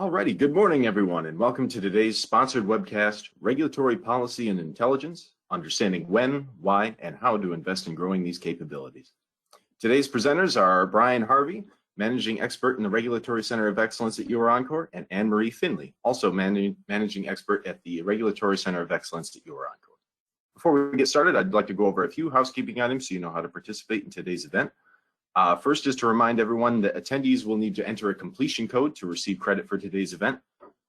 Alrighty, good morning everyone and welcome to today's sponsored webcast, Regulatory Policy and Intelligence, Understanding When, Why, and How to Invest in Growing These Capabilities. Today's presenters are Brian Harvey, Managing Expert in the Regulatory Center of Excellence at EuroEncore, and Anne-Marie Finley, also Managing Expert at the Regulatory Center of Excellence at EuroEncore. Before we get started, I'd like to go over a few housekeeping items so you know how to participate in today's event. First is to remind everyone that attendees will need to enter a completion code to receive credit for today's event.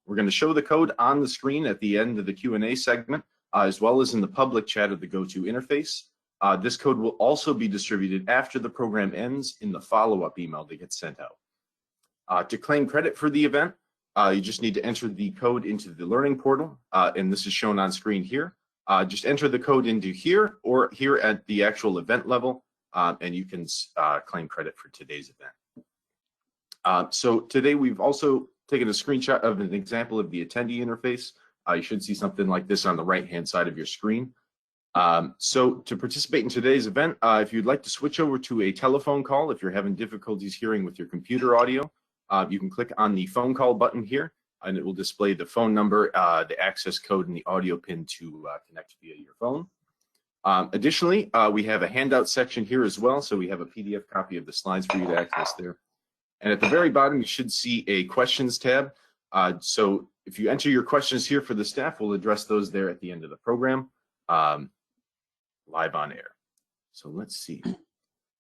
We're going to show the code on the screen at the end of the Q&A segment, as well as in the public chat of the GoTo interface. This code will also be distributed after the program ends in the follow-up email that gets sent out. To claim credit for the event, you just need to enter the code into the learning portal, and this is shown on screen here. Just enter the code into here or here at the actual event level. And you can claim credit for today's event. So today we've also taken a screenshot of an example of the attendee interface. You should see something like this on the right-hand side of your screen. So to participate in today's event, if you'd like to switch over to a telephone call, if you're having difficulties hearing with your computer audio, you can click on the phone call button here, and it will display the phone number, the access code, and the audio pin to connect via your phone. Additionally, we have a handout section here as well, so we have a PDF copy of the slides for you to access there. And at the very bottom, you should see a questions tab. So if you enter your questions here for the staff, we'll address those there at the end of the program, live on air. So let's see.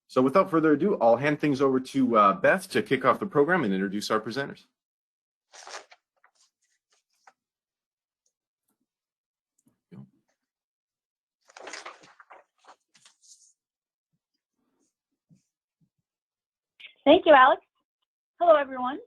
So without further ado, I'll hand things over to Beth to kick off the program and introduce our presenters. Thank you, Alex. Hello, everyone.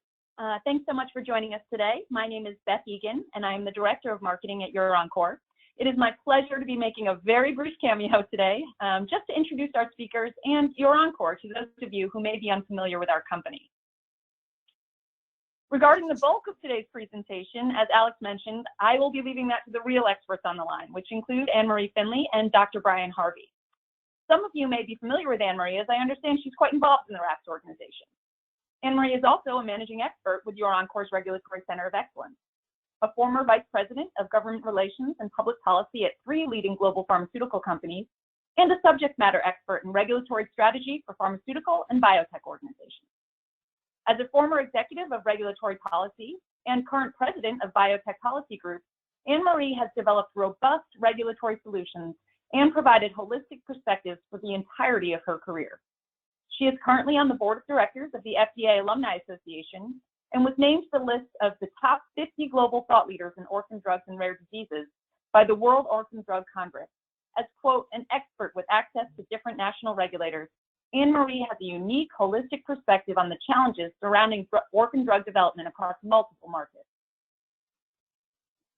Thanks so much for joining us today. My name is Beth Egan, and I am the Director of Marketing at EuroEncore. It is my pleasure to be making a very brief cameo today, just to introduce our speakers and EuroEncore to those of you who may be unfamiliar with our company. Regarding the bulk of today's presentation, as Alex mentioned, I will be leaving that to the real experts on the line, which include Anne-Marie Finley and Dr. Brian Harvey. Some of you may be familiar with Anne-Marie, as I understand she's quite involved in the RAPS organization. Anne-Marie is also a managing expert with EuroEncore's Regulatory Center of Excellence, a former vice president of government relations and public policy at 3 leading global pharmaceutical companies, and a subject matter expert in regulatory strategy for pharmaceutical and biotech organizations. As a former executive of regulatory policy and current president of Biotech Policy Group, Anne-Marie has developed robust regulatory solutions and provided holistic perspectives for the entirety of her career. She is currently on the board of directors of the FDA Alumni Association and was named to the list of the top 50 global thought leaders in orphan drugs and rare diseases by the World Orphan Drug Congress. As, quote, an expert with access to different national regulators, Anne-Marie has a unique, holistic perspective on the challenges surrounding orphan drug development across multiple markets.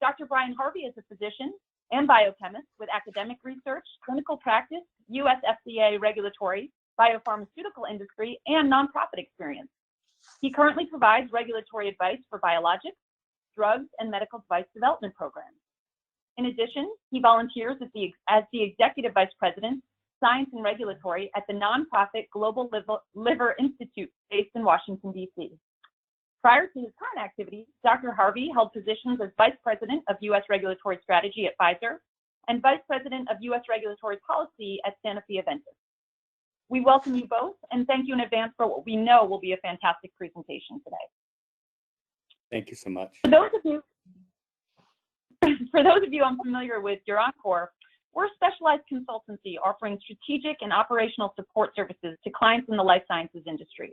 Dr. Brian Harvey is a physician and biochemist with academic research, clinical practice, US FDA regulatory, biopharmaceutical industry, and nonprofit experience. He currently provides regulatory advice for biologics, drugs, and medical device development programs. In addition, he volunteers as the Executive Vice President, Science and Regulatory at the nonprofit Global Liver Institute based in Washington, D.C. Prior to his current activities, Dr. Harvey held positions as Vice President of U.S. Regulatory Strategy at Pfizer and Vice President of U.S. Regulatory Policy at Sanofi Aventis. We welcome you both and thank you in advance for what we know will be a fantastic presentation today. Thank you so much. For those of you unfamiliar with EuroEncore, we're a specialized consultancy offering strategic and operational support services to clients in the life sciences industry.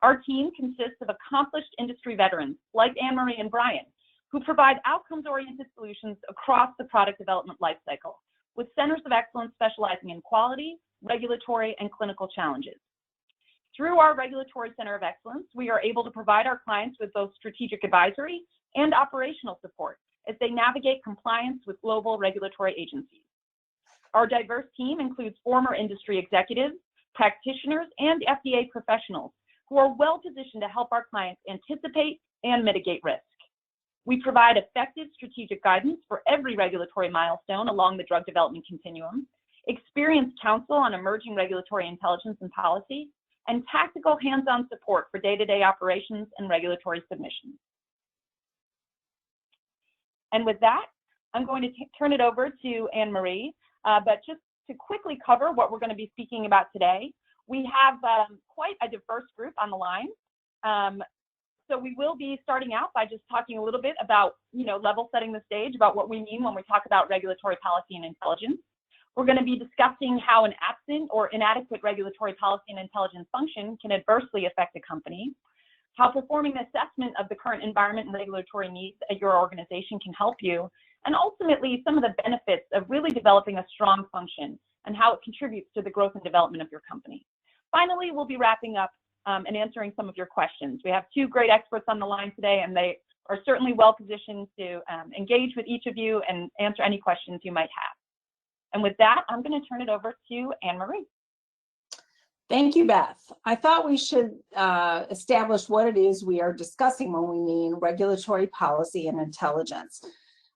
Our team consists of accomplished industry veterans like Anne-Marie and Brian, who provide outcomes-oriented solutions across the product development lifecycle, with centers of excellence specializing in quality, regulatory, and clinical challenges. Through our Regulatory Center of Excellence, we are able to provide our clients with both strategic advisory and operational support as they navigate compliance with global regulatory agencies. Our diverse team includes former industry executives, practitioners, and FDA professionals who are well positioned to help our clients anticipate and mitigate risk. We provide effective strategic guidance for every regulatory milestone along the drug development continuum, experienced counsel on emerging regulatory intelligence and policy, and tactical hands-on support for day-to-day operations and regulatory submissions. And with that, I'm going to turn it over to Anne-Marie, but just to quickly cover what we're going to be speaking about today, we have quite a diverse group on the line. So we will be starting out by just talking a little bit about, level setting the stage about what we mean when we talk about regulatory policy and intelligence. We're going to be discussing how an absent or inadequate regulatory policy and intelligence function can adversely affect a company, how performing an assessment of the current environment and regulatory needs at your organization can help you, and ultimately some of the benefits of really developing a strong function and how it contributes to the growth and development of your company. Finally, we'll be wrapping up and answering some of your questions. We have two great experts on the line today, and they are certainly well positioned to engage with each of you and answer any questions you might have. And with that, I'm going to turn it over to Anne-Marie. Thank you, Beth. I thought we should establish what it is we are discussing when we mean regulatory policy and intelligence.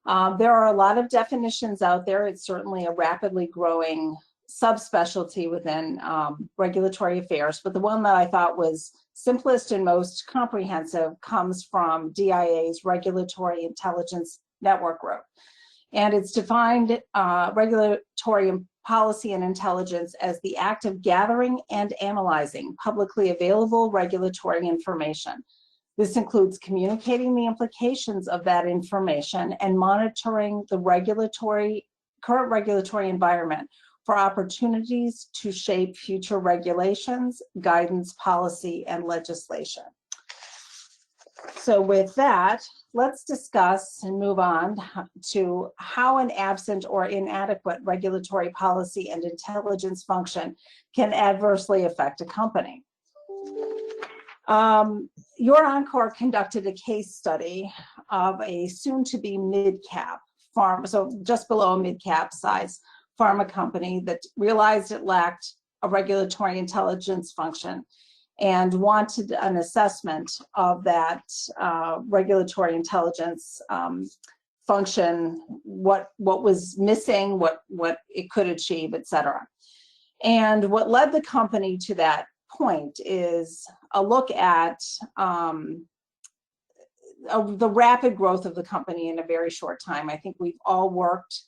There are a lot of definitions out there. It's certainly a rapidly growing subspecialty within regulatory affairs, but the one that I thought was simplest and most comprehensive comes from DIA's Regulatory Intelligence Network Group. And it's defined regulatory policy and intelligence as the act of gathering and analyzing publicly available regulatory information. This includes communicating the implications of that information and monitoring the current regulatory environment for opportunities to shape future regulations, guidance, policy, and legislation. So with that, let's discuss and move on to how an absent or inadequate regulatory policy and intelligence function can adversely affect a company. Your Encore conducted a case study of a soon-to-be mid-cap pharma, so just below a mid-cap size pharma company that realized it lacked a regulatory intelligence function and wanted an assessment of that regulatory intelligence function, what was missing, what it could achieve, et cetera. And what led the company to that point is a look at the rapid growth of the company in a very short time. I think we've all worked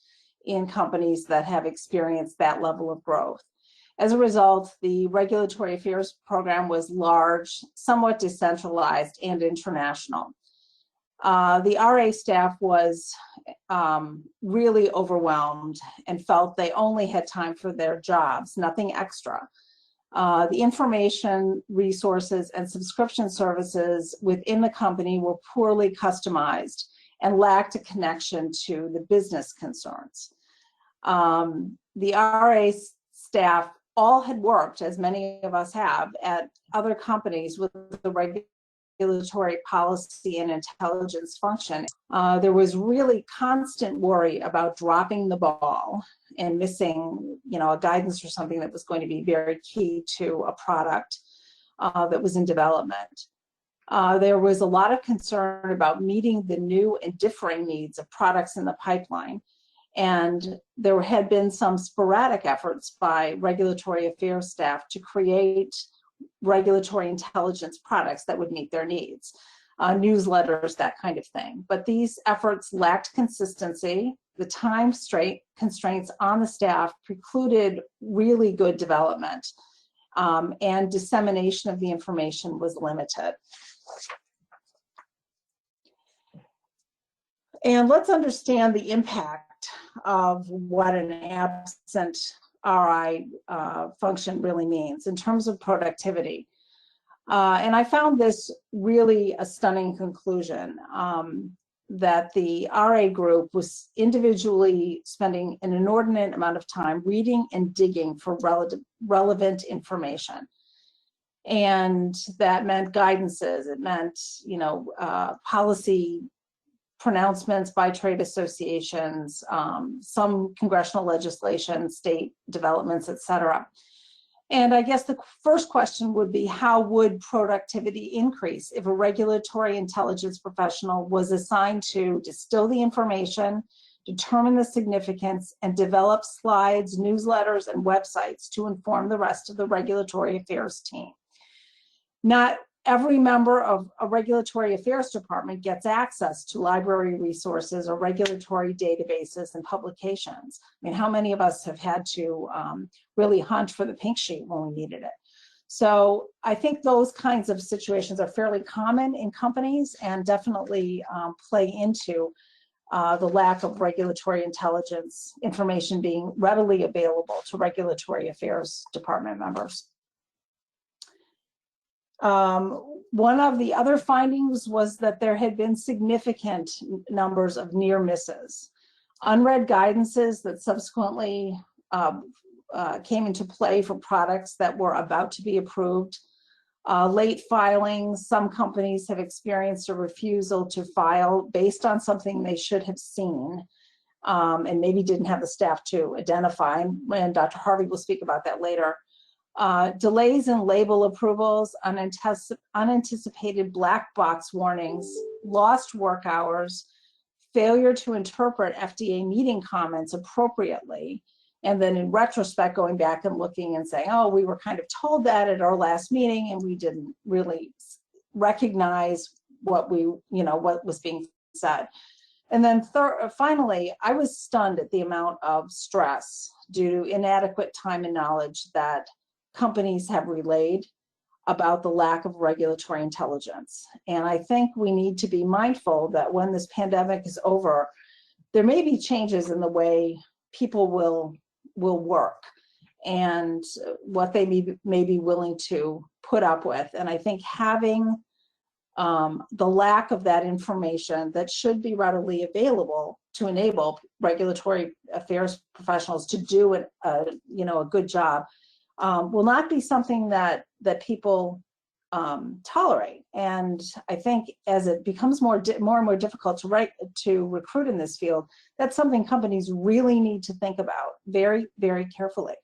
in companies that have experienced that level of growth. As a result, the regulatory affairs program was large, somewhat decentralized, and international. The RA staff was really overwhelmed and felt they only had time for their jobs, nothing extra. The information, resources, and subscription services within the company were poorly customized and lacked a connection to the business concerns. The RA staff all had worked, as many of us have, at other companies with the regulatory policy and intelligence function. There was really constant worry about dropping the ball and missing, a guidance or something that was going to be very key to a product that was in development. There was a lot of concern about meeting the new and differing needs of products in the pipeline. And there had been some sporadic efforts by regulatory affairs staff to create regulatory intelligence products that would meet their needs, newsletters, that kind of thing. But these efforts lacked consistency. The time constraints on the staff precluded really good development, and dissemination of the information was limited. And let's understand the impact of what an absent RI function really means in terms of productivity. And I found this really a stunning conclusion, that the RA group was individually spending an inordinate amount of time reading and digging for relevant information. And that meant guidances, it meant, policy pronouncements by trade associations, some congressional legislation, state developments, et cetera. And I guess the first question would be, how would productivity increase if a regulatory intelligence professional was assigned to distill the information, determine the significance, and develop slides, newsletters, and websites to inform the rest of the regulatory affairs team? Not every member of a regulatory affairs department gets access to library resources or regulatory databases and publications. I mean, how many of us have had to really hunt for the pink sheet when we needed it? So I think those kinds of situations are fairly common in companies and definitely play into the lack of regulatory intelligence information being readily available to regulatory affairs department members. One of the other findings was that there had been significant numbers of near misses. Unread guidances that subsequently came into play for products that were about to be approved. Late filings, some companies have experienced a refusal to file based on something they should have seen and maybe didn't have the staff to identify, and Dr. Harvey will speak about that later. Delays in label approvals, unanticipated black box warnings, lost work hours, failure to interpret FDA meeting comments appropriately, and then in retrospect going back and looking and saying, oh, we were kind of told that at our last meeting and we didn't really recognize what what was being said. And then finally, I was stunned at the amount of stress due to inadequate time and knowledge that companies have relayed about the lack of regulatory intelligence. And I think we need to be mindful that when this pandemic is over, there may be changes in the way people will work and what they may be willing to put up with. And I think having the lack of that information that should be readily available to enable regulatory affairs professionals to do a good job will not be something that people tolerate. And I think as it becomes more and more difficult to recruit in this field, that's something companies really need to think about very, very carefully.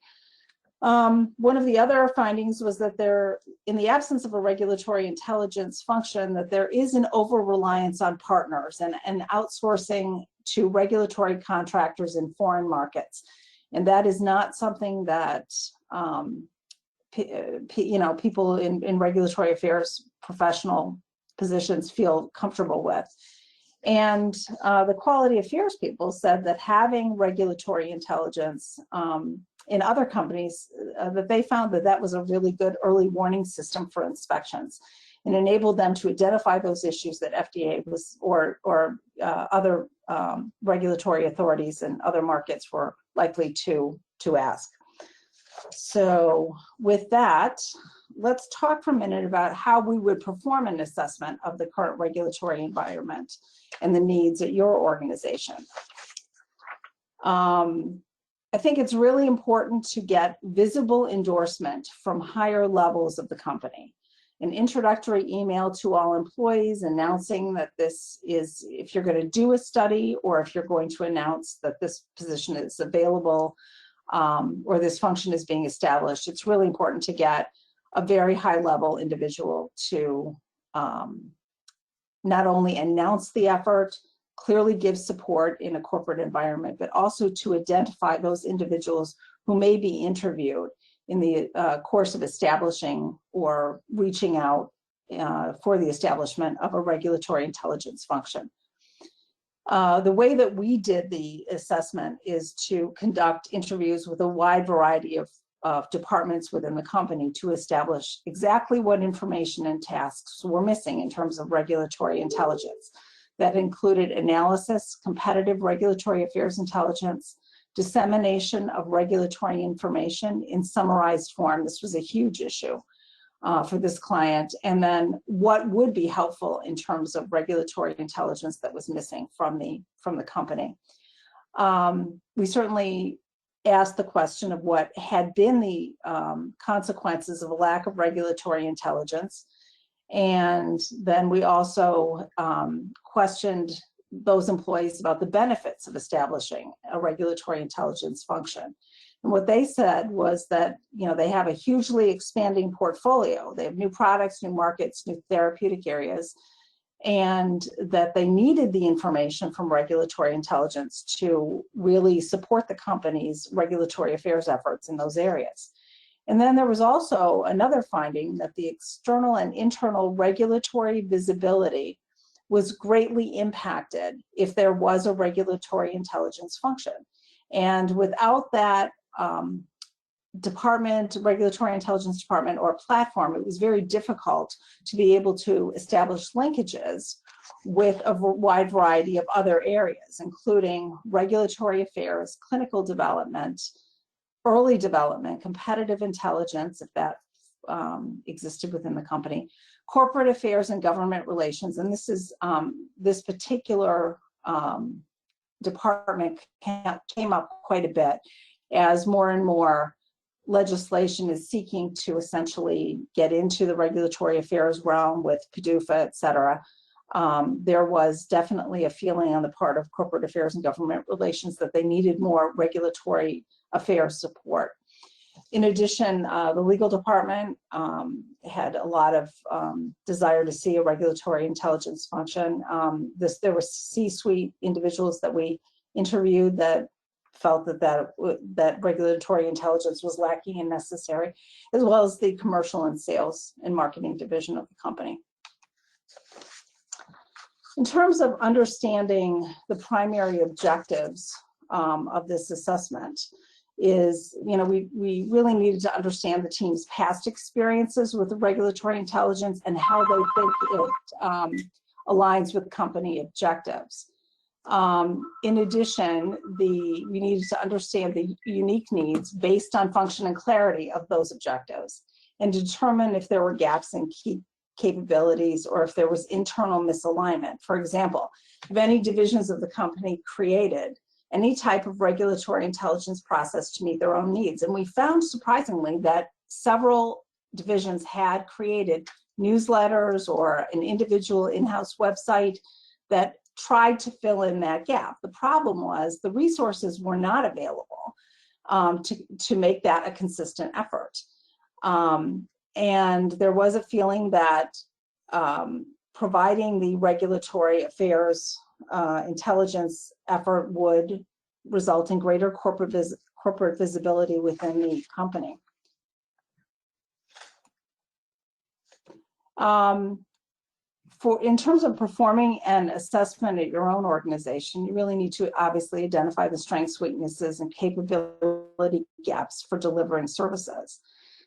One of the other findings was that in the absence of a regulatory intelligence function, that there is an over-reliance on partners and outsourcing to regulatory contractors in foreign markets. And that is not something that people in regulatory affairs professional positions feel comfortable with. And the quality affairs people said that having regulatory intelligence in other companies, that they found that was a really good early warning system for inspections and enabled them to identify those issues that FDA was or other regulatory authorities in other markets were likely to ask. So with that, let's talk for a minute about how we would perform an assessment of the current regulatory environment and the needs at your organization. I think it's really important to get visible endorsement from higher levels of the company. An introductory email to all employees announcing that this is, if you're going to do a study or if you're going to announce that this position is available or this function is being established, it's really important to get a very high level individual to not only announce the effort, clearly give support in a corporate environment, but also to identify those individuals who may be interviewed in the course of establishing or reaching out for the establishment of a regulatory intelligence function. The way that we did the assessment is to conduct interviews with a wide variety of departments within the company to establish exactly what information and tasks were missing in terms of regulatory intelligence. That included analysis, competitive regulatory affairs intelligence, dissemination of regulatory information in summarized form. This was a huge issue for this client. And then what would be helpful in terms of regulatory intelligence that was missing from the company. We certainly asked the question of what had been the consequences of a lack of regulatory intelligence. And then we also questioned those employees about the benefits of establishing a regulatory intelligence function. And what they said was that, they have a hugely expanding portfolio. They have new products, new markets, new therapeutic areas, and that they needed the information from regulatory intelligence to really support the company's regulatory affairs efforts in those areas. And then there was also another finding that the external and internal regulatory visibility was greatly impacted if there was a regulatory intelligence function. And without that regulatory intelligence department or platform, it was very difficult to be able to establish linkages with a wide variety of other areas, including regulatory affairs, clinical development, early development, competitive intelligence, if that existed within the company, corporate affairs and government relations. And this is this particular department came up quite a bit as more and more legislation is seeking to essentially get into the regulatory affairs realm with PDUFA, et cetera. There was definitely a feeling on the part of corporate affairs and government relations that they needed more regulatory affairs support. In addition, the legal department had a lot of desire to see a regulatory intelligence function. There were C-suite individuals that we interviewed that felt that regulatory intelligence was lacking and necessary, as well as the commercial and sales and marketing division of the company. In terms of understanding the primary objectives of this assessment is, we really needed to understand the team's past experiences with the regulatory intelligence and how they think it aligns with company objectives. In addition, we needed to understand the unique needs based on function and clarity of those objectives and determine if there were gaps in key capabilities or if there was internal misalignment. For example, if any divisions of the company created any type of regulatory intelligence process to meet their own needs. And we found, surprisingly, that several divisions had created newsletters or an individual in-house website that tried to fill in that gap. The problem was the resources were not available to make that a consistent effort. And there was a feeling that providing the regulatory affairs intelligence effort would result in greater corporate visibility within the company. In terms of performing an assessment at your own organization, you really need to obviously identify the strengths, weaknesses, and capability gaps for delivering services.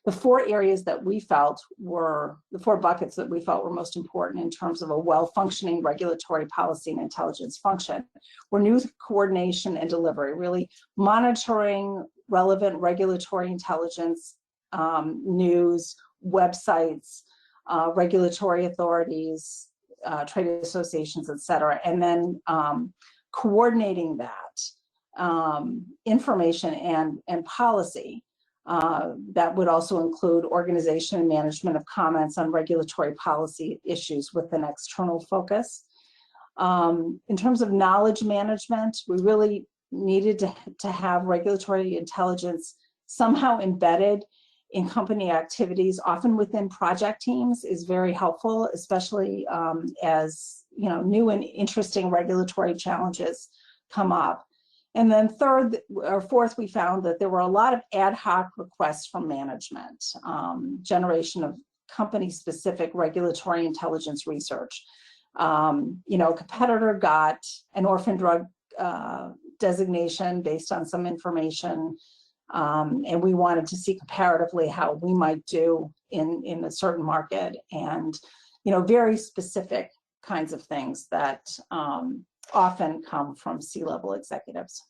The four areas that we felt were, the four buckets that we felt were most important in terms of a well-functioning regulatory policy and intelligence function were news coordination and delivery, really monitoring relevant regulatory intelligence, news, websites, regulatory authorities, trade associations, et cetera, and then coordinating that information and policy. That would also include organization and management of comments on regulatory policy issues with an external focus. In terms of knowledge management, we really needed to have regulatory intelligence somehow embedded in company activities, often within project teams, is very helpful, especially as new and interesting regulatory challenges come up. And then fourth, we found that there were a lot of ad hoc requests from management, generation of company-specific regulatory intelligence research. A competitor got an orphan drug designation based on some information, and we wanted to see comparatively how we might do in a certain market, and very specific kinds of things that often come from C-level executives.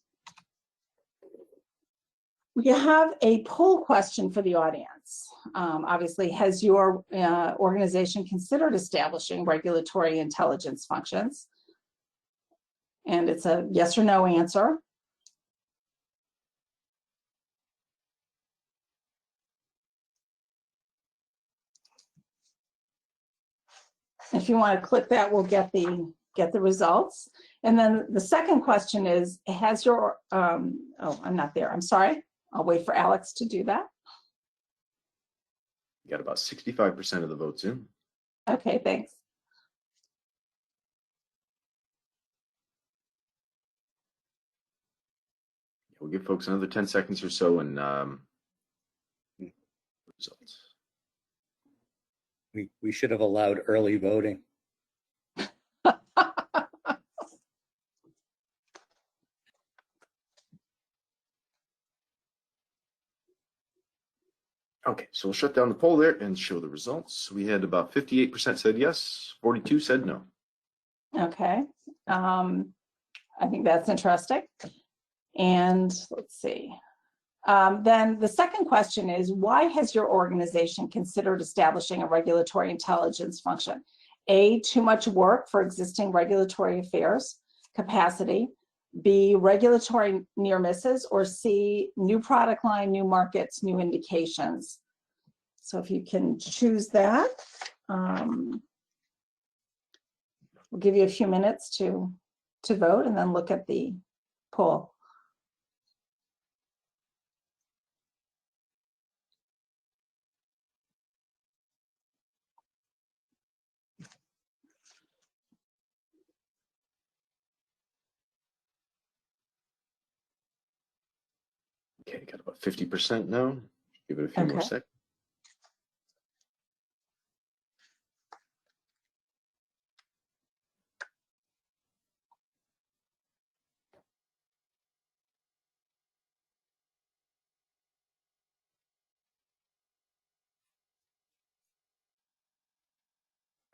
We have a poll question for the audience. Obviously, has your organization considered establishing regulatory intelligence functions? And it's a yes or no answer. If you want to click that, we'll get the results. And then the second question is, has your, oh, I'm not there, I'm sorry. I'll wait for Alex to do that. You got about 65% of the votes in. Okay, thanks. We'll give folks another 10 seconds or so, and results. We should have allowed early voting. Okay, so we'll shut down the poll there and show the results. We had about 58% said yes, 42 said no. Okay, I think that's interesting. And let's see. Then the second question is, why has your organization considered establishing a regulatory intelligence function? A, too much work for existing regulatory affairs capacity. B, regulatory near misses, or C, new product line, new markets, new indications. So if you can choose that, we'll give you a few minutes to vote and then look at the poll. Okay, got about 50% no. Give it a few more Okay. seconds.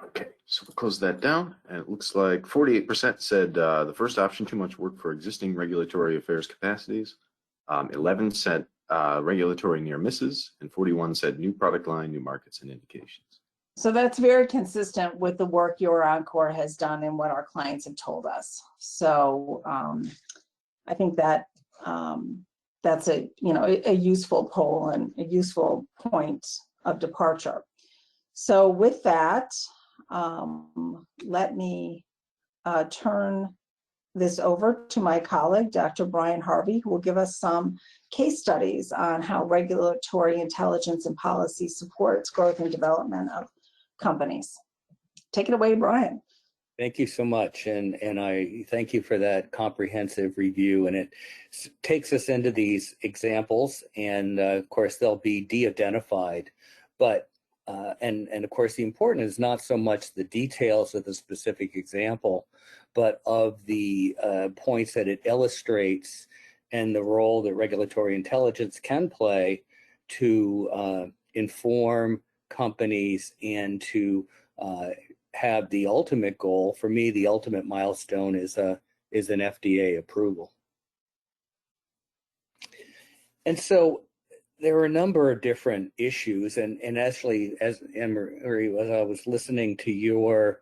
Okay, so we'll close that down, and it looks like 48% said the first option, too much work for existing regulatory affairs capacities. 11 said regulatory near misses, and 41 said new product line, new markets, and indications. So that's very consistent with the work your Encore has done and what our clients have told us. So I think that that's a useful poll and a useful point of departure. So with that, let me turn this over to my colleague, Dr. Brian Harvey, who will give us some case studies on how regulatory intelligence and policy supports growth and development of companies. Take it away, Brian. Thank you so much, and I thank you for that comprehensive review. And it takes us into these examples, and of course they'll be de-identified, but and of course the important is not so much the details of the specific example, but of the points that it illustrates and the role that regulatory intelligence can play to inform companies and to have the ultimate goal. For me, the ultimate milestone is an FDA approval. And so there are a number of different issues, and actually, as Anne-Marie, as I was listening to your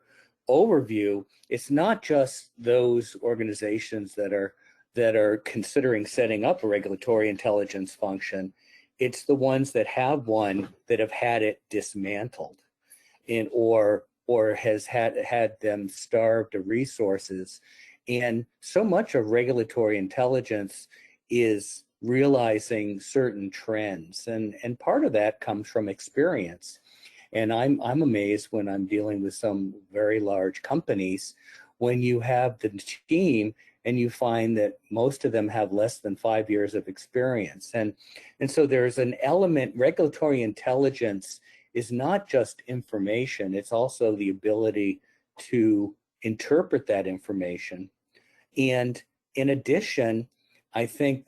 overview, it's not just those organizations that are considering setting up a regulatory intelligence function. It's the ones that have one that have had it dismantled, or has had them starved of resources. And so much of regulatory intelligence is realizing certain trends, and part of that comes from experience. And I'm amazed when I'm dealing with some very large companies, when you have the team and you find that most of them have less than 5 years of experience. And so there's an element. Regulatory intelligence is not just information, it's also the ability to interpret that information. And in addition, I think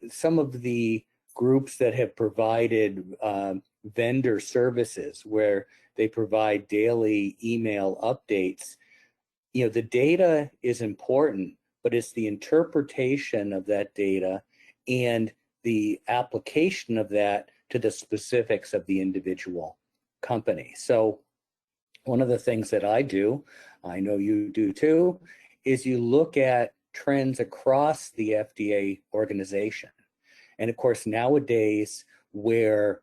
some of the groups that have provided vendor services where they provide daily email updates, the data is important, but it's the interpretation of that data and the application of that to the specifics of the individual company. So one of the things that I do, I know you do too, is you look at trends across the FDA organization. And of course, nowadays, where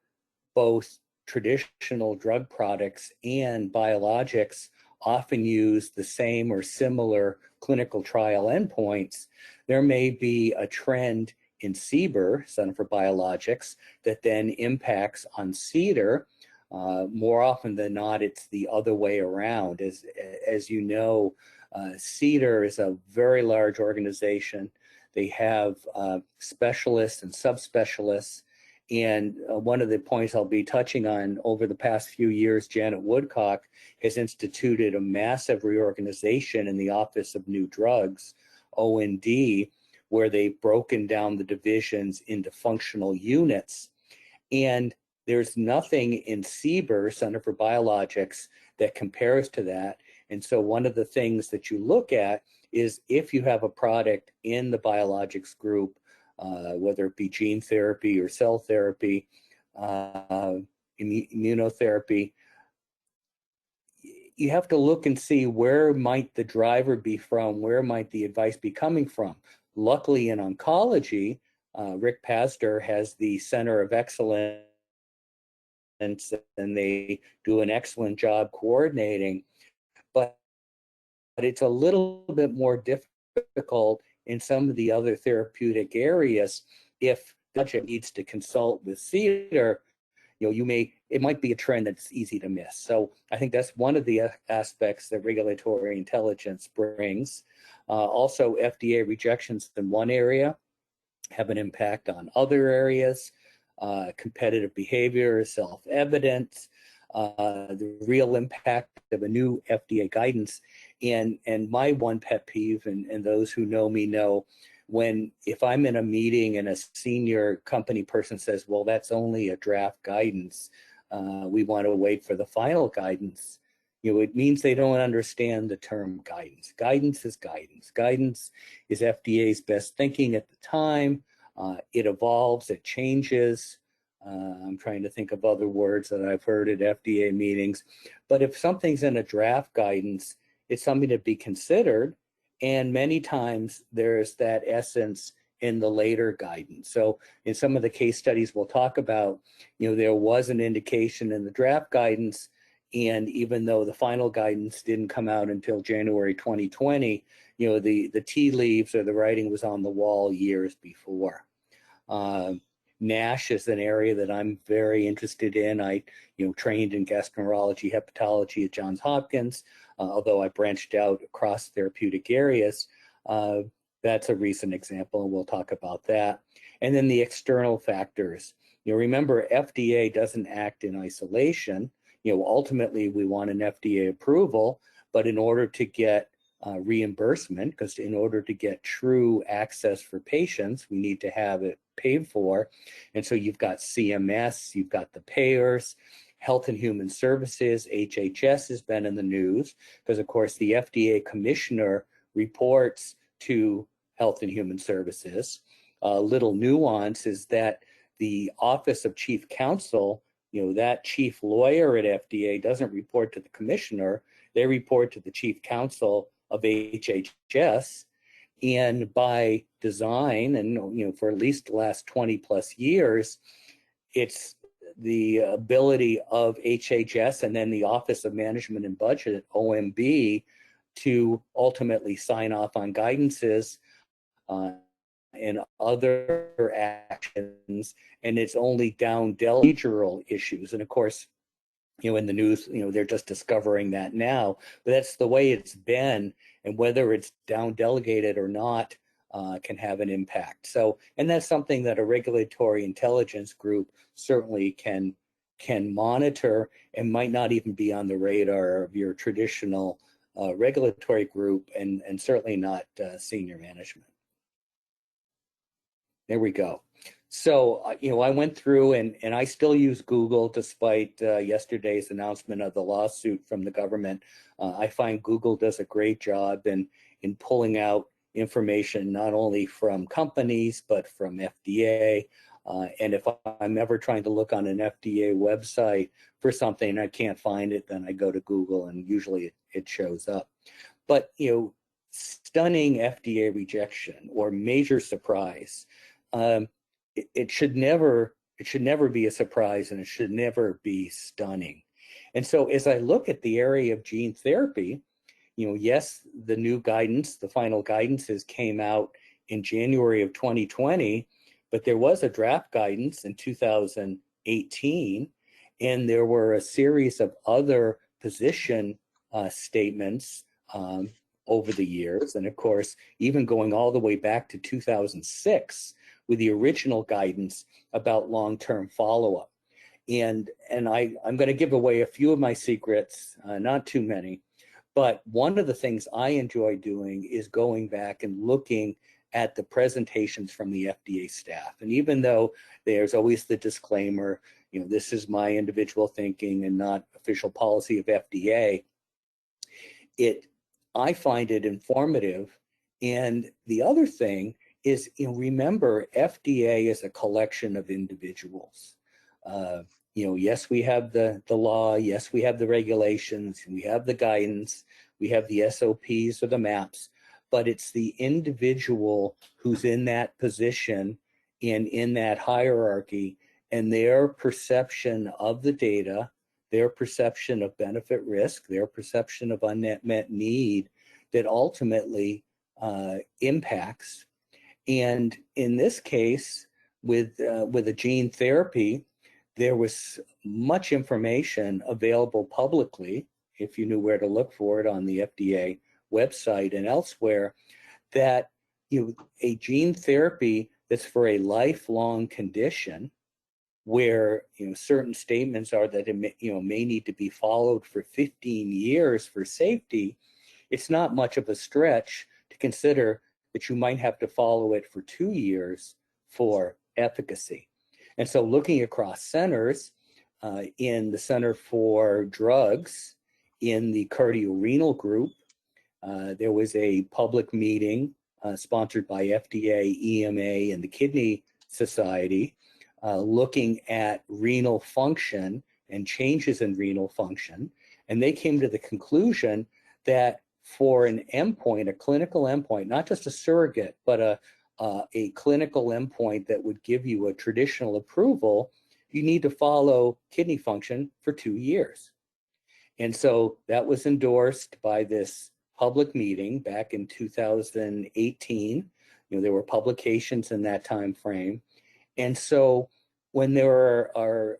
both traditional drug products and biologics often use the same or similar clinical trial endpoints, there may be a trend in CBER, Center for Biologics, that then impacts on CDER. More often than not, it's the other way around. As you know, CDER is a very large organization. They have specialists and subspecialists, And one of the points I'll be touching on, over the past few years, Janet Woodcock has instituted a massive reorganization in the Office of New Drugs, O&D, where they've broken down the divisions into functional units. And there's nothing in CBER, Center for Biologics, that compares to that. And so one of the things that you look at is if you have a product in the biologics group, whether it be gene therapy or cell therapy, immunotherapy, you have to look and see where might the driver be from, where might the advice be coming from. Luckily in oncology, Rick Pazder has the Center of Excellence, and they do an excellent job coordinating, but it's a little bit more difficult in some of the other therapeutic areas. If the budget needs to consult with CDER, it might be a trend that's easy to miss. So I think that's one of the aspects that regulatory intelligence brings. Also, FDA rejections in one area have an impact on other areas. Competitive behavior is self-evident. The real impact of a new FDA guidance. And my one pet peeve, and those who know me know, if I'm in a meeting and a senior company person says, well, that's only a draft guidance, we want to wait for the final guidance, it means they don't understand the term guidance. Guidance is guidance. Guidance is FDA's best thinking at the time. It evolves, it changes. I'm trying to think of other words that I've heard at FDA meetings. But if something's in a draft guidance, it's something to be considered. And many times there's that essence in the later guidance. So in some of the case studies we'll talk about, there was an indication in the draft guidance, and even though the final guidance didn't come out until January 2020, the tea leaves or the writing was on the wall years before. NASH is an area that I'm very interested in. I, trained in gastroenterology, hepatology at Johns Hopkins, although I branched out across therapeutic areas. That's a recent example, and we'll talk about that. And then the external factors. Remember, FDA doesn't act in isolation. Ultimately, we want an FDA approval, but in order to get reimbursement, because in order to get true access for patients, we need to have it paid for. And so you've got CMS, you've got the payers, Health and Human Services, HHS has been in the news, because of course the FDA commissioner reports to Health and Human Services. Little nuance is that the Office of Chief Counsel, that chief lawyer at FDA doesn't report to the commissioner, they report to the chief counsel of HHS. And by design, and for at least the last 20 plus years, it's the ability of HHS and then the Office of Management and Budget, OMB, to ultimately sign off on guidances and other actions, and it's down procedural issues. And of course, in the news, they're just discovering that now, but that's the way it's been, and whether it's down delegated or not can have an impact. So, and that's something that a regulatory intelligence group certainly can monitor, and might not even be on the radar of your traditional regulatory group, and certainly not senior management. There we go. So, I went through and I still use Google despite yesterday's announcement of the lawsuit from the government. I find Google does a great job in pulling out information, not only from companies, but from FDA. And if I'm ever trying to look on an FDA website for something and I can't find it, then I go to Google and usually it shows up. But, stunning FDA rejection or major surprise, it should never be a surprise, and it should never be stunning. And so as I look at the area of gene therapy, yes, the new guidance, the final guidances came out in January of 2020, but there was a draft guidance in 2018, and there were a series of other position statements over the years. And of course, even going all the way back to 2006, with the original guidance about long-term follow-up. And I'm going to give away a few of my secrets, not too many, but one of the things I enjoy doing is going back and looking at the presentations from the FDA staff. And even though there's always the disclaimer, this is my individual thinking and not official policy of FDA, I find it informative. And the other thing is, remember, FDA is a collection of individuals. Yes, we have the law, yes, we have the regulations, we have the guidance, we have the SOPs or the maps, but it's the individual who's in that position and in that hierarchy, and their perception of the data, their perception of benefit risk, their perception of unmet need that ultimately impacts. And in this case, with a gene therapy, there was much information available publicly, if you knew where to look for it on the FDA website and elsewhere, that a gene therapy that's for a lifelong condition, where certain statements are that it may need to be followed for 15 years for safety, it's not much of a stretch to consider that you might have to follow it for 2 years for efficacy. And so looking across centers, in the Center for Drugs, in the cardiorenal group, there was a public meeting sponsored by FDA, EMA, and the Kidney Society, looking at renal function and changes in renal function. And they came to the conclusion that for an endpoint, a clinical endpoint, not just a surrogate, but a clinical endpoint that would give you a traditional approval, you need to follow kidney function for 2 years. And so that was endorsed by this public meeting back in 2018. There were publications in that time frame. And so when there are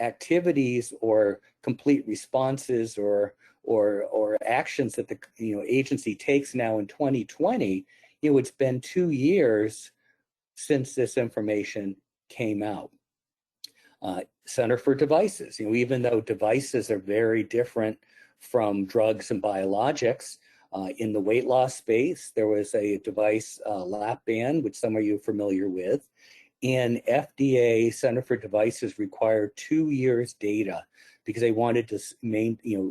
activities or complete responses or actions that the agency takes now in 2020, it's been 2 years since this information came out. Center for Devices, even though devices are very different from drugs and biologics, in the weight loss space, there was a device, lap band, which some of you are familiar with. And FDA Center for Devices required 2 years data because they wanted to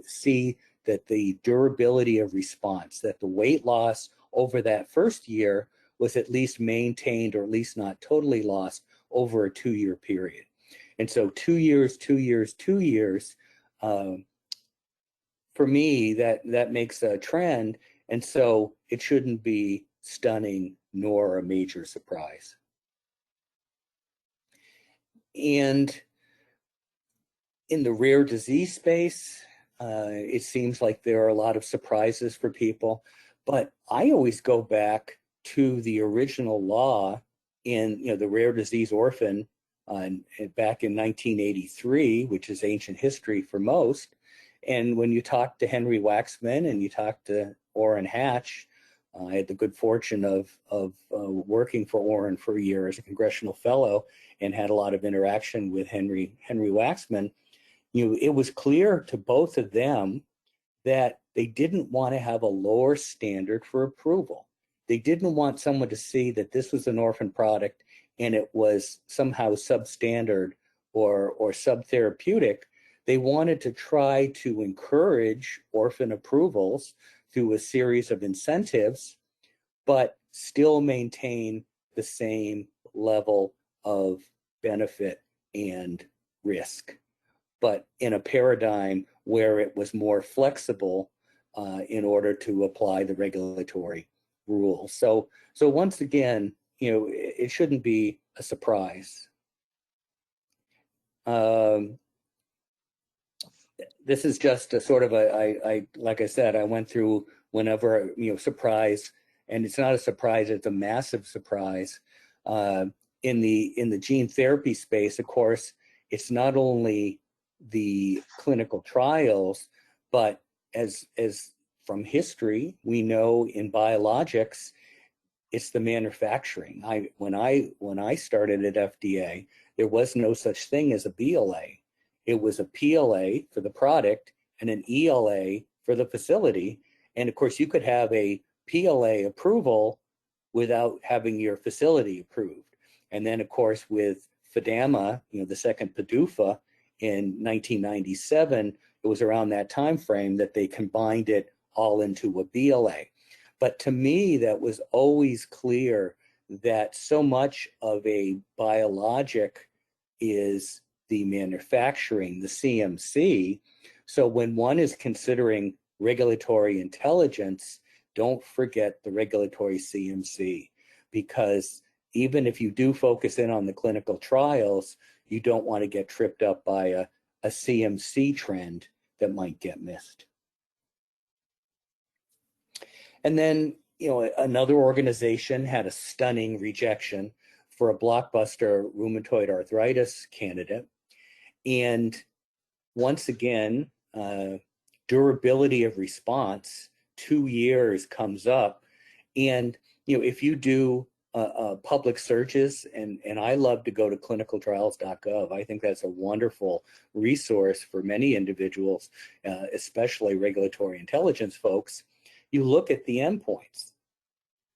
see that the durability of response, that the weight loss over that first year was at least maintained or at least not totally lost over a 2-year period. And so 2 years, 2 years, 2 years, for me, that makes a trend. And so it shouldn't be stunning nor a major surprise. And in the rare disease space, it seems like there are a lot of surprises for people, but I always go back to the original law in the rare disease orphan back in 1983, which is ancient history for most. And when you talk to Henry Waxman and you talk to Orrin Hatch, I had the good fortune of working for Orrin for a year as a congressional fellow and had a lot of interaction with Henry Waxman. It was clear to both of them that they didn't want to have a lower standard for approval. They didn't want someone to see that this was an orphan product and it was somehow substandard or subtherapeutic. They wanted to try to encourage orphan approvals through a series of incentives, but still maintain the same level of benefit and risk, but in a paradigm where it was more flexible in order to apply the regulatory rules. So once again, it shouldn't be a surprise. This is just a sort of like I said, I went through whenever, surprise, and it's not a surprise, it's a massive surprise. In the gene therapy space, of course, it's not only the clinical trials, but as from history, we know in biologics, it's the manufacturing. When I started at FDA, there was no such thing as a BLA. It was a PLA for the product and an ELA for the facility. And of course, you could have a PLA approval without having your facility approved. And then, of course, with FDAMA, the second PDUFA in 1997, it was around that time frame that they combined it all into a BLA. But to me, that was always clear that so much of a biologic is the manufacturing, the CMC. So when one is considering regulatory intelligence, don't forget the regulatory CMC, because even if you do focus in on the clinical trials, you don't want to get tripped up by a CMC trend that might get missed. And then, another organization had a stunning rejection for a blockbuster rheumatoid arthritis candidate. And once again, durability of response, 2 years comes up. And, if you do public searches, and I love to go to clinicaltrials.gov. I think that's a wonderful resource for many individuals, especially regulatory intelligence folks. You look at the endpoints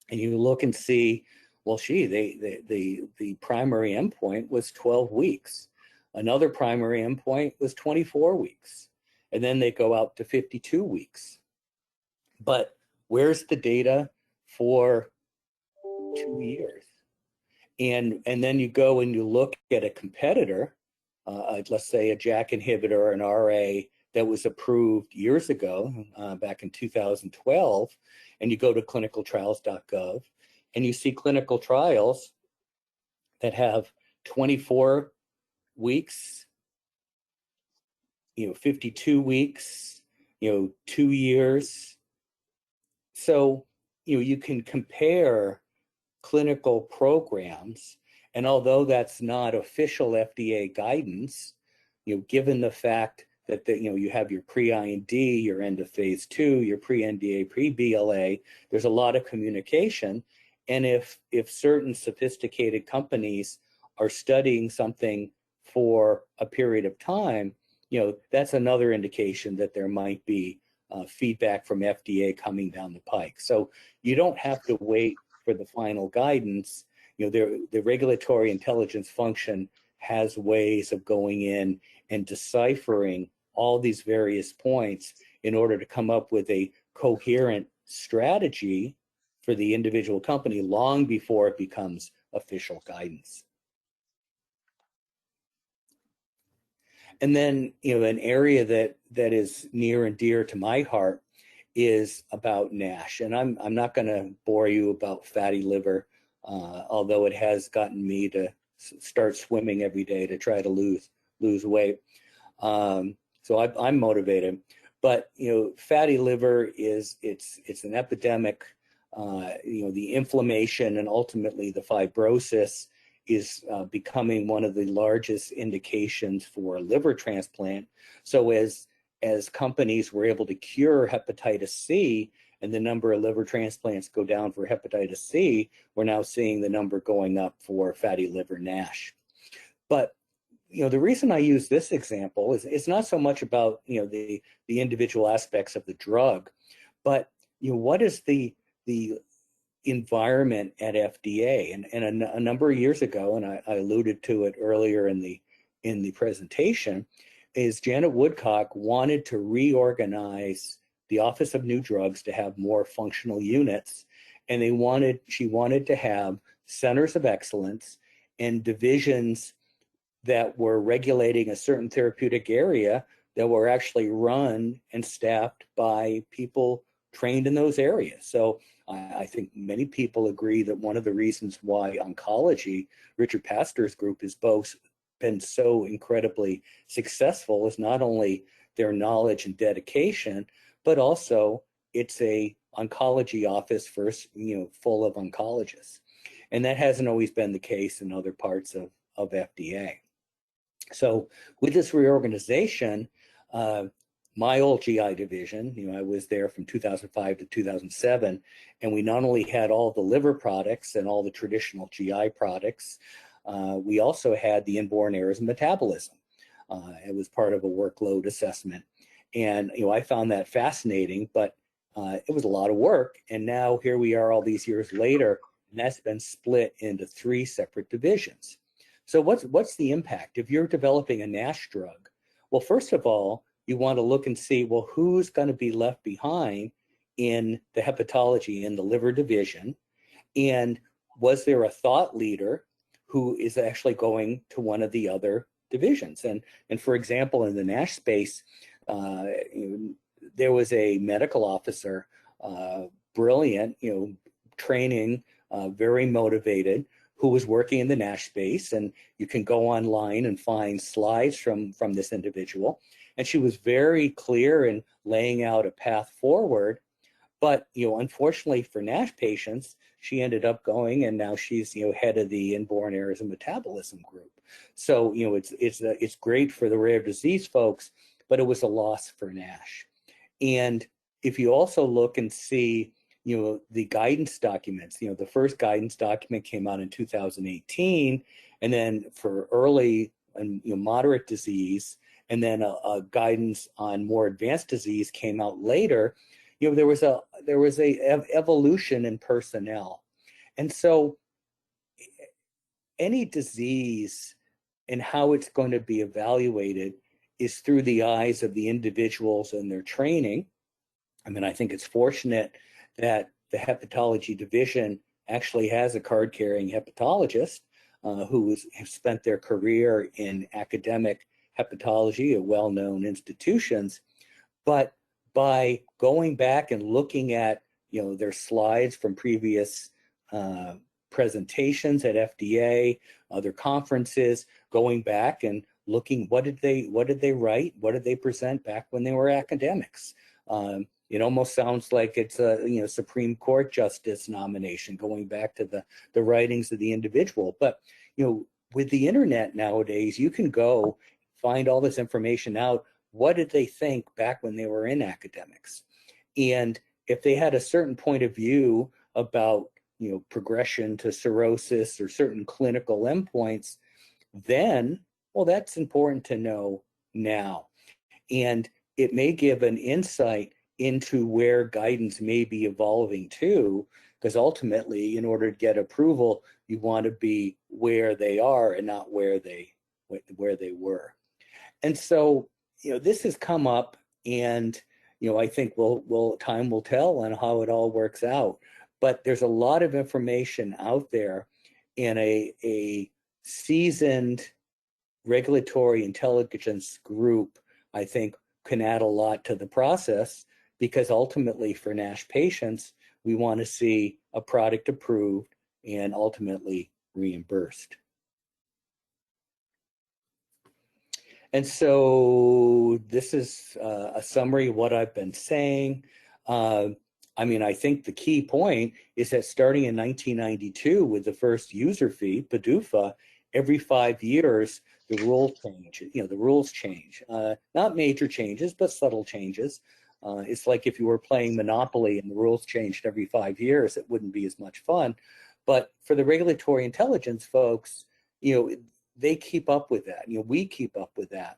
and you look and see, well, the primary endpoint was 12 weeks. Another primary endpoint was 24 weeks. And then they go out to 52 weeks. But where's the data for 2 years? And then you go and you look at a competitor, let's say a JAK inhibitor or an RA that was approved years ago, back in 2012, and you go to clinicaltrials.gov and you see clinical trials that have 24 weeks, 52 weeks, 2 years. So, you can compare clinical programs, and although that's not official FDA guidance, given the fact that you have your pre-IND, your end of phase 2, your pre-NDA, pre-BLA, there's a lot of communication. And if certain sophisticated companies are studying something for a period of time, that's another indication that there might be feedback from FDA coming down the pike. So you don't have to wait for the final guidance. The regulatory intelligence function has ways of going in and deciphering all these various points in order to come up with a coherent strategy for the individual company long before it becomes official guidance. And then, an area that is near and dear to my heart is about NASH. And I'm not going to bore you about fatty liver, although it has gotten me to start swimming every day to try to lose weight. So I'm motivated. But fatty liver it's an epidemic. The inflammation and ultimately the fibrosis is becoming one of the largest indications for liver transplant. So as companies were able to cure hepatitis C and the number of liver transplants go down for hepatitis C, we're now seeing the number going up for fatty liver NASH. But the reason I use this example is it's not so much about the individual aspects of the drug, but what is the environment at FDA? And a number of years ago, and I alluded to it earlier in the presentation, is Janet Woodcock wanted to reorganize the Office of New Drugs to have more functional units, and she wanted to have centers of excellence and divisions that were regulating a certain therapeutic area that were actually run and staffed by people trained in those areas. So I think many people agree that one of the reasons why oncology, Richard Pastor's group, has both been so incredibly successful is not only their knowledge and dedication, but also it's a oncology office first, full of oncologists. And that hasn't always been the case in other parts of FDA. So with this reorganization, my old GI division, I was there from 2005 to 2007, and we not only had all the liver products and all the traditional GI products, we also had the inborn errors of metabolism. It was part of a workload assessment. And, I found that fascinating, but it was a lot of work. And now here we are all these years later, and that's been split into 3 separate divisions. So what's the impact? If you're developing a NASH drug, well, first of all, you want to look and see, well, who's going to be left behind in the hepatology in the liver division? And was there a thought leader who is actually going to one of the other divisions? And for example, in the NASH space, there was a medical officer, brilliant, training, very motivated, who was working in the NASH space. And you can go online and find slides from this individual. And she was very clear in laying out a path forward. But, unfortunately for NASH patients, she ended up going, and now she's, head of the inborn errors of metabolism group. So, it's great for the rare disease folks, but it was a loss for NASH. And if you also look and see, the guidance documents, the first guidance document came out in 2018, and then for early and moderate disease, and then a guidance on more advanced disease came out later. There was a evolution in personnel. And so any disease and how it's going to be evaluated is through the eyes of the individuals and their training. I mean, I think it's fortunate that the hepatology division actually has a card-carrying hepatologist who has spent their career in academic hepatology at well-known institutions. But by going back and looking at their slides from previous presentations at FDA, other conferences, going back and looking what did they write, what did they present back when they were academics. It almost sounds like it's a Supreme Court justice nomination, going back to the writings of the individual. But with the internet nowadays, you can go find all this information out. What did they think back when they were in academics? And if they had a certain point of view about progression to cirrhosis or certain clinical endpoints, then, well, that's important to know now. And it may give an insight into where guidance may be evolving to, because ultimately, in order to get approval, you want to be where they are and not where they were. And so, this has come up, and I think time will tell on how it all works out. But there's a lot of information out there, and a seasoned regulatory intelligence group, I think, can add a lot to the process, because ultimately for NASH patients, we want to see a product approved and ultimately reimbursed. And so this is a summary of what I've been saying. I think the key point is that starting in 1992 with the first user fee, PDUFA, every 5 years, the rules change. The rules change. Not major changes, but subtle changes. It's like if you were playing Monopoly and the rules changed every 5 years, it wouldn't be as much fun. But for the regulatory intelligence folks, they keep up with that. We keep up with that.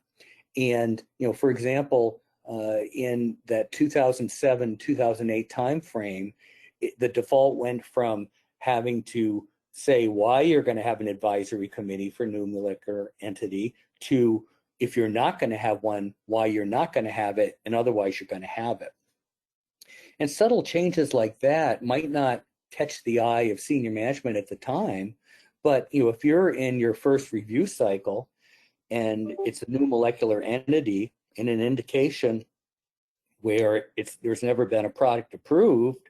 And, for example, in that 2007-2008 timeframe, the default went from having to say why you're going to have an advisory committee for new molecular entity to, if you're not going to have one, why you're not going to have it, and otherwise you're going to have it. And subtle changes like that might not catch the eye of senior management at the time, but if you're in your first review cycle and it's a new molecular entity and an indication where there's never been a product approved,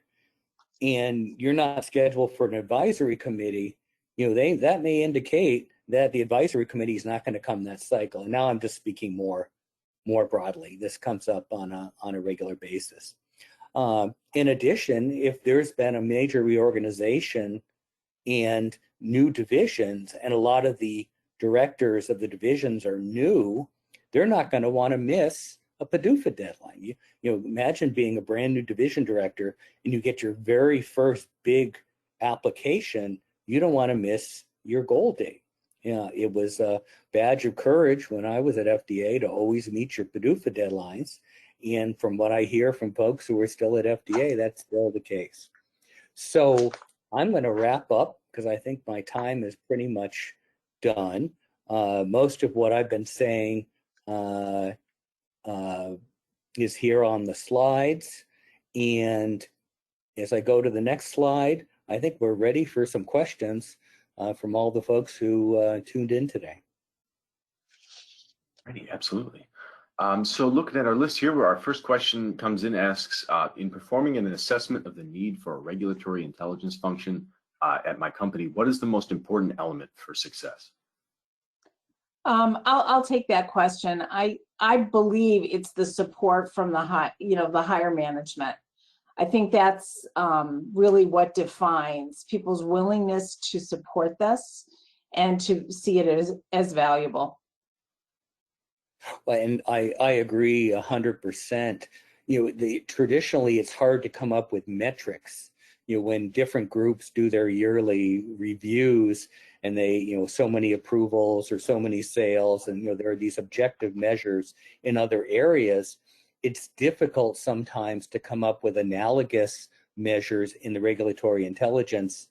and you're not scheduled for an advisory committee, that may indicate that the advisory committee is not going to come that cycle. And now I'm just speaking more broadly. This comes up on a regular basis. In addition, if there's been a major reorganization and new divisions, and a lot of the directors of the divisions are new, they're not going to want to miss a PDUFA deadline. You know, imagine being a brand new division director and you get your very first big application. You don't want to miss your goal date. Yeah, it was a badge of courage when I was at FDA to always meet your PDUFA deadlines. And from what I hear from folks who are still at FDA, that's still the case. So I'm going to wrap up because I think my time is pretty much done. Most of what I've been saying is here on the slides. And as I go to the next slide, I think we're ready for some questions from all the folks who tuned in today. Ready, absolutely. So looking at our list here, where our first question comes in, asks, in performing an assessment of the need for a regulatory intelligence function at my company, what is the most important element for success? I'll take that question. I believe it's the support from the higher management. I think that's really what defines people's willingness to support this and to see it as valuable. Well, and I agree 100%. You know, traditionally it's hard to come up with metrics. You know, when different groups do their yearly reviews and they, you know, so many approvals or so many sales, and, you know, there are these objective measures in other areas, it's difficult sometimes to come up with analogous measures in the regulatory intelligence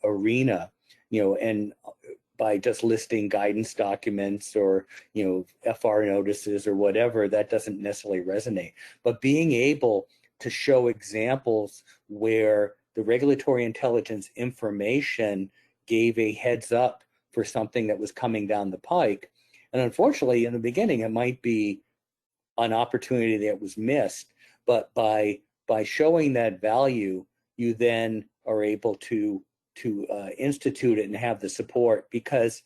arena, you know, and by just listing guidance documents or, you know, FR notices or whatever, that doesn't necessarily resonate. But being able to show examples where the regulatory intelligence information gave a heads up for something that was coming down the pike. And unfortunately, in the beginning, it might be an opportunity that was missed, but by showing that value, you then are able to institute it and have the support, because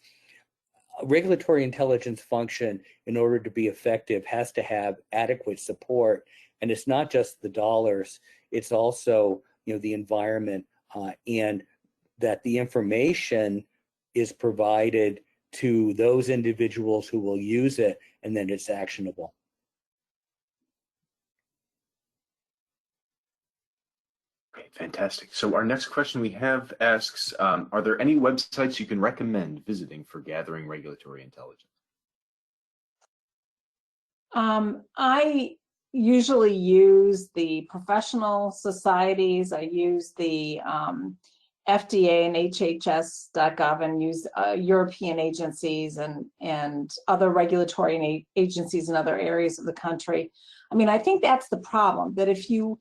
a regulatory intelligence function, in order to be effective, has to have adequate support. And it's not just the dollars, it's also, you know, the environment, and that the information is provided to those individuals who will use it, and then it's actionable. Okay, fantastic. So our next question we have asks, are there any websites you can recommend visiting for gathering regulatory intelligence? I usually use the professional societies. I use the FDA and HHS.gov, and use European agencies and other regulatory agencies in other areas of the country. I mean, I think that's the problem, that if you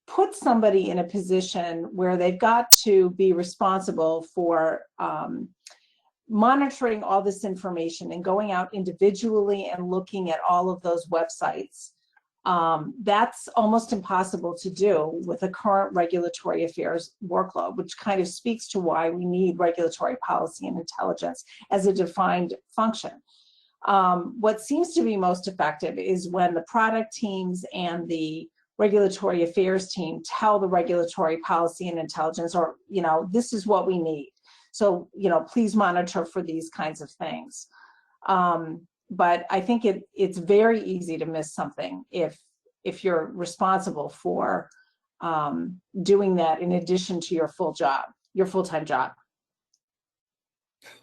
put somebody in a position where they've got to be responsible for monitoring all this information and going out individually and looking at all of those websites, that's almost impossible to do with a current regulatory affairs workload, which kind of speaks to why we need regulatory policy and intelligence as a defined function. What seems to be most effective is when the product teams and the regulatory affairs team tell the regulatory policy and intelligence, or, you know, this is what we need. So, you know, please monitor for these kinds of things. But I think it's very easy to miss something if you're responsible for doing that in addition to your full-time job.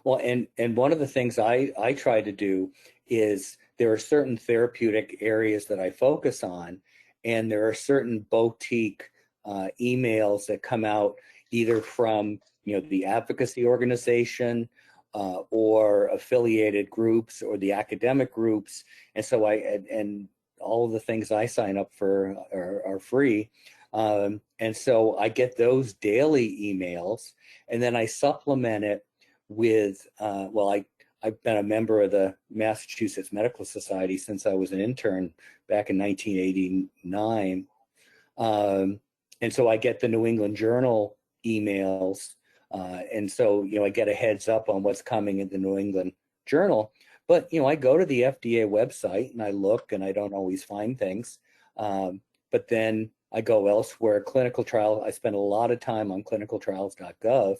Well, and one of the things I try to do is, there are certain therapeutic areas that I focus on, and there are certain boutique emails that come out either from, you know, the advocacy organization or affiliated groups or the academic groups. And so and all of the things I sign up for are free. And so I get those daily emails, and then I supplement it with, I've been a member of the Massachusetts Medical Society since I was an intern back in 1989. And so I get the New England Journal emails. And so, you know, I get a heads up on what's coming in the New England Journal. But, you know, I go to the FDA website and I look, and I don't always find things. But then I go elsewhere. Clinical trial, I spend a lot of time on clinicaltrials.gov.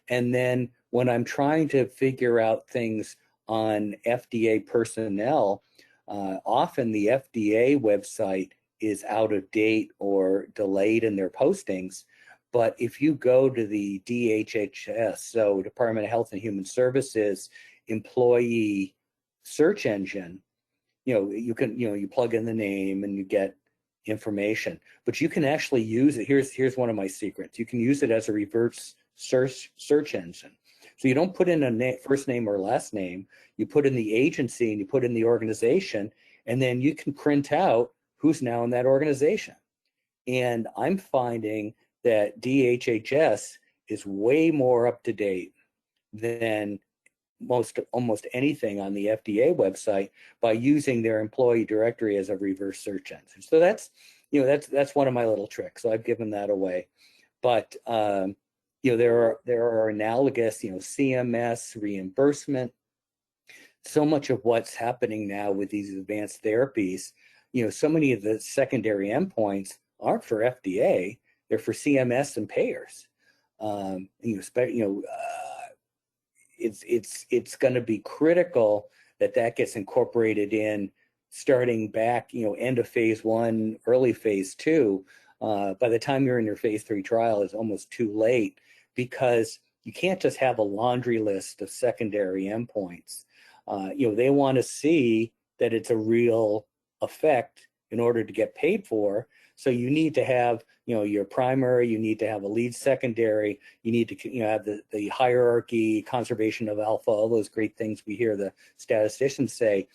And then when I'm trying to figure out things on FDA personnel, Often the FDA website is out of date or delayed in their postings. But if you go to the DHHS, so Department of Health and Human Services employee search engine, you plug in the name and you get information, but you can actually use it. Here's one of my secrets. You can use it as a reverse search engine. So you don't put in a first name or last name, you put in the agency and you put in the organization, and then you can print out who's now in that organization. And I'm finding that DHHS is way more up to date than almost anything on the FDA website by using their employee directory as a reverse search engine. So that's one of my little tricks. So I've given that away. But there are analogous, CMS reimbursement. So much of what's happening now with these advanced therapies, so many of the secondary endpoints aren't for FDA; they're for CMS and payers. It's going to be critical that gets incorporated in starting back, end of phase 1, early phase 2. By the time you're in your phase 3 trial, it's almost too late, because you can't just have a laundry list of secondary endpoints. They want to see that it's a real effect in order to get paid for. So you need to have, your primary, you need to have a lead secondary, you need to have the hierarchy, conservation of alpha, all those great things we hear the statisticians say,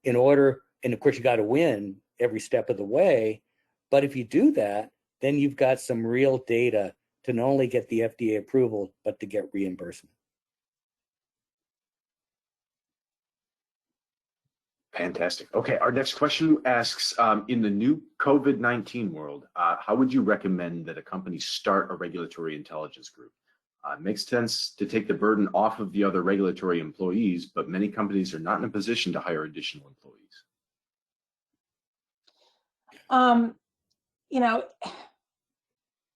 and of course you got to win every step of the way. But if you do that, then you've got some real data to not only get the FDA approval, but to get reimbursement. Fantastic. Okay, our next question asks, in the new COVID-19 world, how would you recommend that a company start a regulatory intelligence group? It makes sense to take the burden off of the other regulatory employees, but many companies are not in a position to hire additional employees.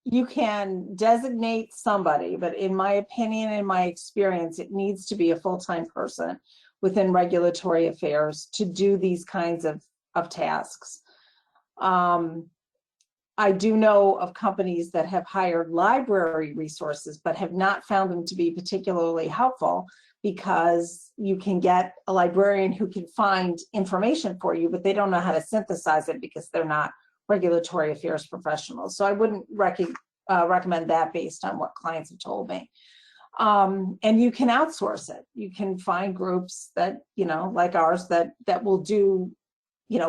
You can designate somebody, but in my opinion, in my experience, it needs to be a full-time person within regulatory affairs to do these kinds of tasks. I do know of companies that have hired library resources, but have not found them to be particularly helpful, because you can get a librarian who can find information for you, but they don't know how to synthesize it because they're not regulatory affairs professionals. So I wouldn't recommend that based on what clients have told me. And you can outsource it. You can find groups that, like ours, that will do,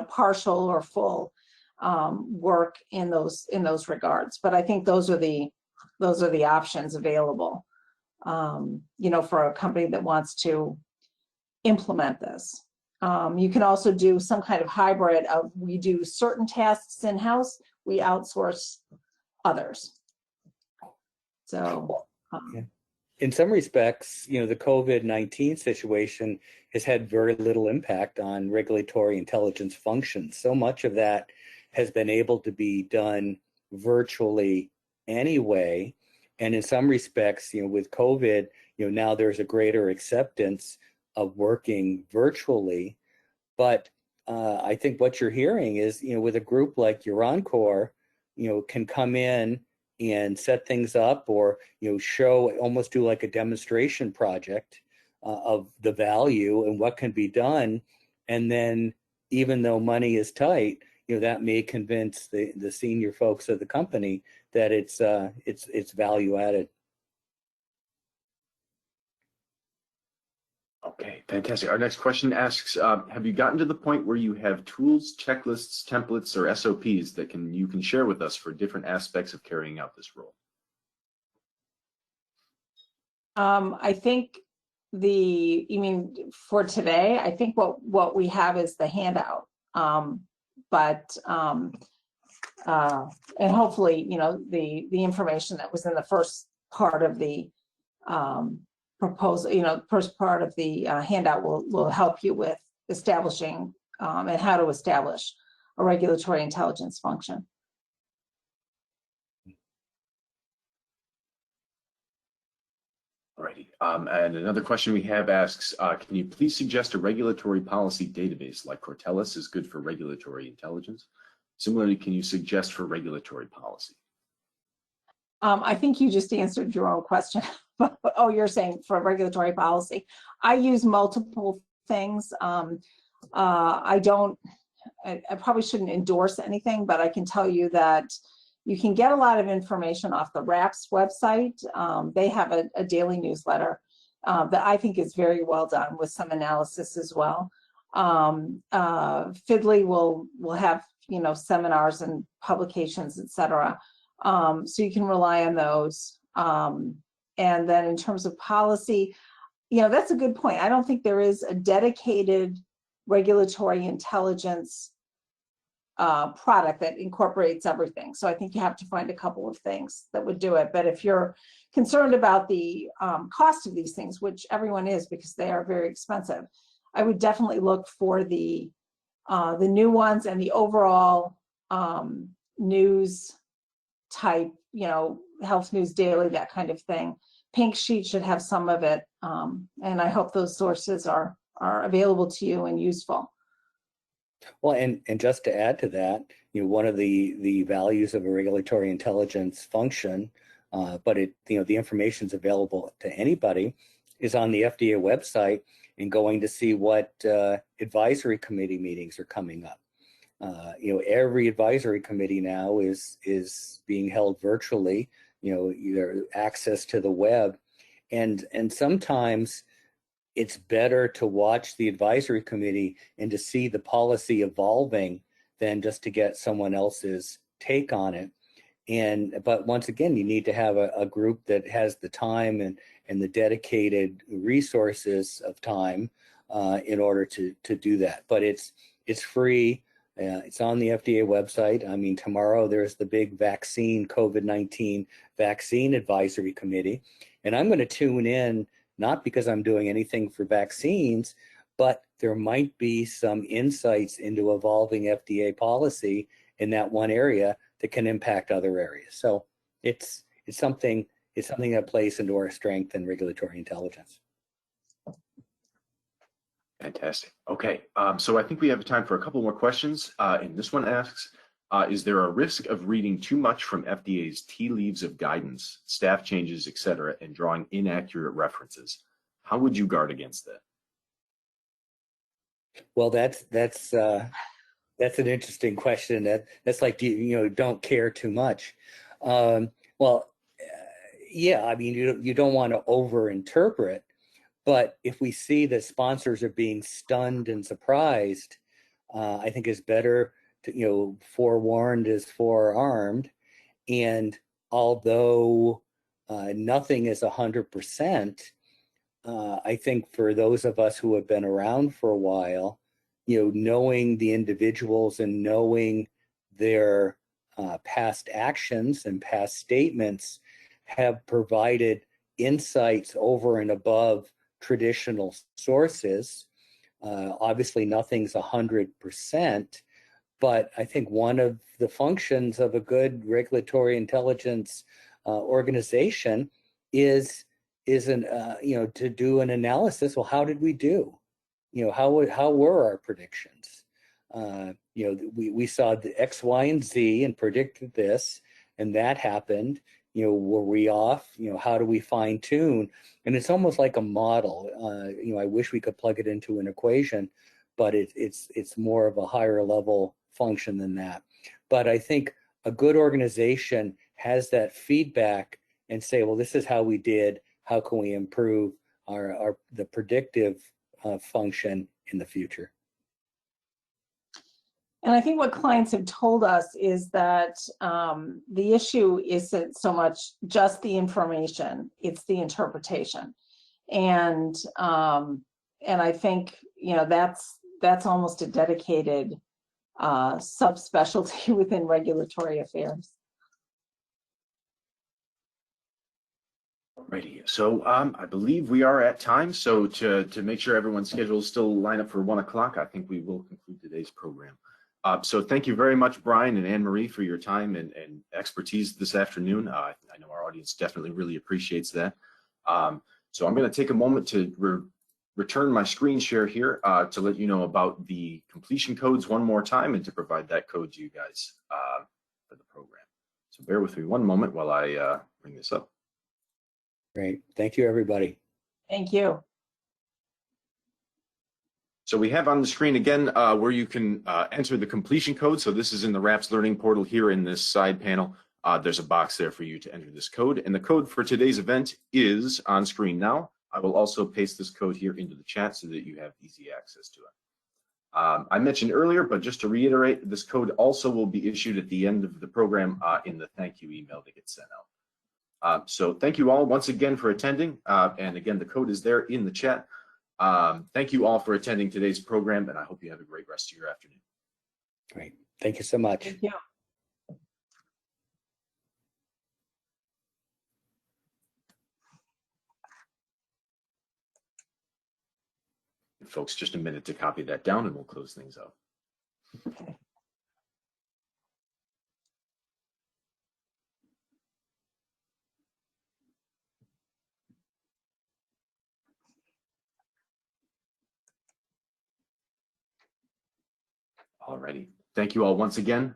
partial or full work in those regards. But I think those are the options available, for a company that wants to implement this. You can also do some kind of hybrid of, we do certain tasks in-house, we outsource others. So. Yeah. In some respects, the COVID-19 situation has had very little impact on regulatory intelligence functions. So much of that has been able to be done virtually anyway. And in some respects, with COVID, now there's a greater acceptance of working virtually. But I think what you're hearing is, with a group like your Encore, can come in and set things up, or almost do like a demonstration project of the value and what can be done. And then, even though money is tight, that may convince the senior folks of the company that it's value added. Okay, fantastic. Our next question asks, have you gotten to the point where you have tools, checklists, templates, or SOPs that you can share with us for different aspects of carrying out this role? I think you mean for today, I think what we have is the handout. And hopefully, the information that was in the first part of the proposal, first part of the handout will help you with establishing and how to establish a regulatory intelligence function. Alrighty. And another question we have asks, can you please suggest a regulatory policy database like Cortellis is good for regulatory intelligence? Similarly, can you suggest for regulatory policy? I think you just answered your own question. Oh, you're saying for regulatory policy. I use multiple things. I probably shouldn't endorse anything, but I can tell you that you can get a lot of information off the RAPS website. They have a daily newsletter that I think is very well done with some analysis as well. Fidley will have, you know, seminars and publications, etc. So you can rely on those. And then in terms of policy, you know, that's a good point. I don't think there is a dedicated regulatory intelligence product that incorporates everything. So I think you have to find a couple of things that would do it. But if you're concerned about the cost of these things, which everyone is because they are very expensive, I would definitely look for the new ones and the overall news type, you know, Health News Daily, that kind of thing. Pink Sheet should have some of it. And I hope those sources are available to you and useful. Well, and just to add to that, you know, one of the values of a regulatory intelligence function, but it, you know, the information is available to anybody, is on the FDA website and going to see what advisory committee meetings are coming up. You know, every advisory committee now is being held virtually. You know, either access to the web, and sometimes it's better to watch the advisory committee and to see the policy evolving than just to get someone else's take on it. But once again, you need to have a group that has the time and the dedicated resources of time in order to do that. But it's free. It's on the FDA website. I mean, tomorrow there's the big COVID-19 vaccine advisory committee, and I'm going to tune in, not because I'm doing anything for vaccines, but there might be some insights into evolving FDA policy in that one area that can impact other areas. So it's something that plays into our strength in regulatory intelligence. Fantastic. Okay, so I think we have time for a couple more questions. And this one asks, is there a risk of reading too much from FDA's tea leaves of guidance, staff changes, et cetera, and drawing inaccurate references? How would you guard against that? Well, that's an interesting question. That's like, don't care too much. Yeah, I mean, you don't want to over-interpret, but if we see that sponsors are being stunned and surprised, I think it's better to, forewarned is forearmed. And although nothing is 100%, I think for those of us who have been around for a while, knowing the individuals and knowing their past actions and past statements have provided insights over and above traditional sources. Obviously, nothing's 100%, but I think one of the functions of a good regulatory intelligence organization is to do an analysis. Well, how did we do? How were our predictions? We saw the X, Y, and Z and predicted this, and that happened. Were we off? How do we fine tune? And it's almost like a model. I wish we could plug it into an equation, but it's more of a higher level function than that. But I think a good organization has that feedback and say, well, this is how we did. How can we improve the predictive function in the future? And I think what clients have told us is that the issue isn't so much just the information, it's the interpretation. And I think, that's almost a dedicated subspecialty within regulatory affairs. Alrighty, so I believe we are at time. So to make sure everyone's schedules still line up for 1 o'clock, I think we will conclude today's program. So thank you very much, Brian and Anne-Marie, for your time and expertise this afternoon. I know our audience definitely really appreciates that. So I'm going to take a moment to return my screen share here to let you know about the completion codes one more time and to provide that code to you guys for the program. So bear with me one moment while I bring this up. Great. Thank you, everybody. Thank you. So we have on the screen again where you can enter the completion code. So this is in the RAPS Learning Portal here in this side panel. There's a box there for you to enter this code. And the code for today's event is on screen now. I will also paste this code here into the chat so that you have easy access to it. I mentioned earlier, but just to reiterate, this code also will be issued at the end of the program in the thank you email that gets sent out. So thank you all once again for attending. And again, the code is there in the chat. Thank you all for attending today's program, and I hope you have a great rest of your afternoon. Great. Thank you so much. Thank you. Folks, just a minute to copy that down and we'll close things out. Okay. Alrighty. Thank you all once again.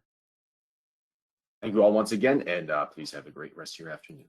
Thank you all once again, and please have a great rest of your afternoon.